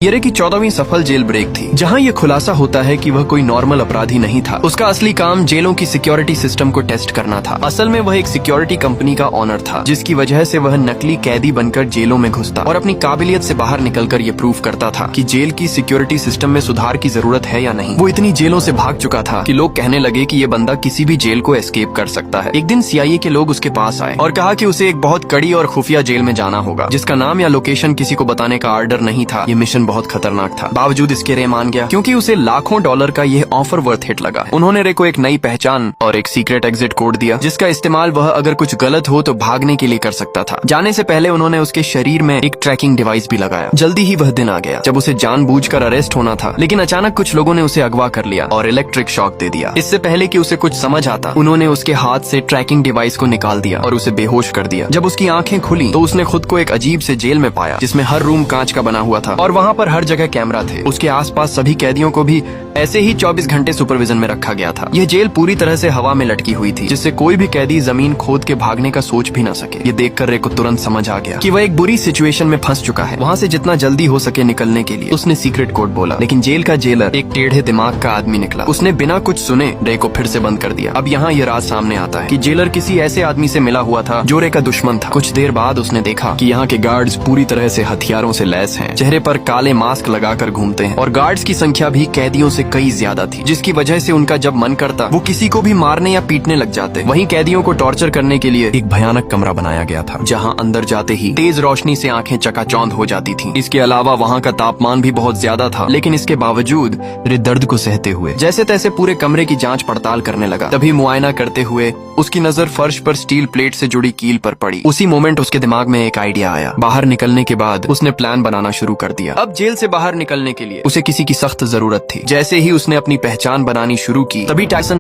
ये रे की 14वीं सफल जेल ब्रेक थी, जहां ये खुलासा होता है कि वह कोई नॉर्मल अपराधी नहीं था। उसका असली काम जेलों की सिक्योरिटी सिस्टम को टेस्ट करना था। असल में वह एक सिक्योरिटी कंपनी का ऑनर था, जिसकी वजह से वह नकली कैदी बनकर जेलों में घुसता और अपनी काबिलियत से बाहर निकलकर ये प्रूव करता था कि जेल की सिक्योरिटी सिस्टम में सुधार की जरूरत है या नहीं। वो इतनी जेलों से भाग चुका था कि लोग कहने लगे कि ये बंदा किसी भी जेल को एस्केप कर सकता है। एक दिन CIA के लोग उसके पास आए और कहा कि उसे एक बहुत कड़ी और खुफिया जेल में जाना होगा, जिसका नाम या लोकेशन किसी को बताने का आर्डर नहीं था। ये मिशन बहुत खतरनाक था। बावजूद इसके रे मान गया, क्योंकि उसे लाखों डॉलर का यह ऑफर वर्थ हिट लगा। उन्होंने रे को एक नई पहचान और एक सीक्रेट एग्जिट कोड दिया, जिसका इस्तेमाल वह अगर कुछ गलत हो तो भागने के लिए कर सकता था। जाने से पहले उन्होंने उसके शरीर में एक ट्रैकिंग डिवाइस भी लगाया। जल्दी ही वह दिन आ गया जब उसे जानबूझकर अरेस्ट होना था, लेकिन अचानक कुछ लोगों ने उसे अगवा कर लिया और इलेक्ट्रिक शॉक दे दिया। इससे पहले कि उसे कुछ समझ आता, उन्होंने उसके हाथ से ट्रैकिंग डिवाइस को निकाल दिया और उसे बेहोश कर दिया। जब उसकी आंखें खुली तो उसने खुद को एक अजीब से जेल में पाया, जिसमें हर रूम कांच का बना हुआ था और वहाँ पर हर जगह कैमरा थे। उसके आसपास सभी कैदियों को भी ऐसे ही 24 घंटे सुपरविजन में रखा गया था। यह जेल पूरी तरह से हवा में लटकी हुई थी, जिससे कोई भी कैदी जमीन खोद के भागने का सोच भी न सके। ये देखकर रे को तुरंत समझ आ गया कि वह एक बुरी सिचुएशन में फंस चुका है। वहाँ से जितना जल्दी हो सके निकलने के लिए उसने सीक्रेट कोड बोला, लेकिन जेल का जेलर एक टेढ़े दिमाग का आदमी निकला। उसने बिना कुछ सुने रे को फिर से बंद कर दिया। अब यहाँ ये राज सामने आता है कि जेलर किसी ऐसे आदमी से मिला हुआ था जो रे का दुश्मन था। कुछ देर बाद उसने देखा कि यहाँ के गार्ड्स पूरी तरह से हथियारों से लैस हैं, चेहरे पर काले मास्क लगाकर घूमते हैं और गार्ड्स की संख्या भी कैदियों से कई ज्यादा थी, जिसकी वजह से उनका जब मन करता वो किसी को भी मारने या पीटने लग जाते। वहीं कैदियों को टॉर्चर करने के लिए एक भयानक कमरा बनाया गया था, जहां अंदर जाते ही तेज रोशनी से आंखें चकाचौंध हो जाती थीं। इसके अलावा वहां का तापमान भी बहुत ज्यादा था, लेकिन इसके बावजूद रे दर्द को सहते हुए जैसे तैसे पूरे कमरे की जांच पड़ताल करने लगा। तभी मुआयना करते हुए उसकी नजर फर्श पर स्टील प्लेट से जुड़ी कील पर पड़ी। उसी मोमेंट उसके दिमाग में एक आइडिया आया। बाहर निकलने के बाद उसने प्लान बनाना शुरू कर दिया। अब जेल से बाहर निकलने के लिए उसे किसी की सख्त जरूरत थी। जैसे ही उसने अपनी पहचान बनानी शुरू की, तभी टाइसन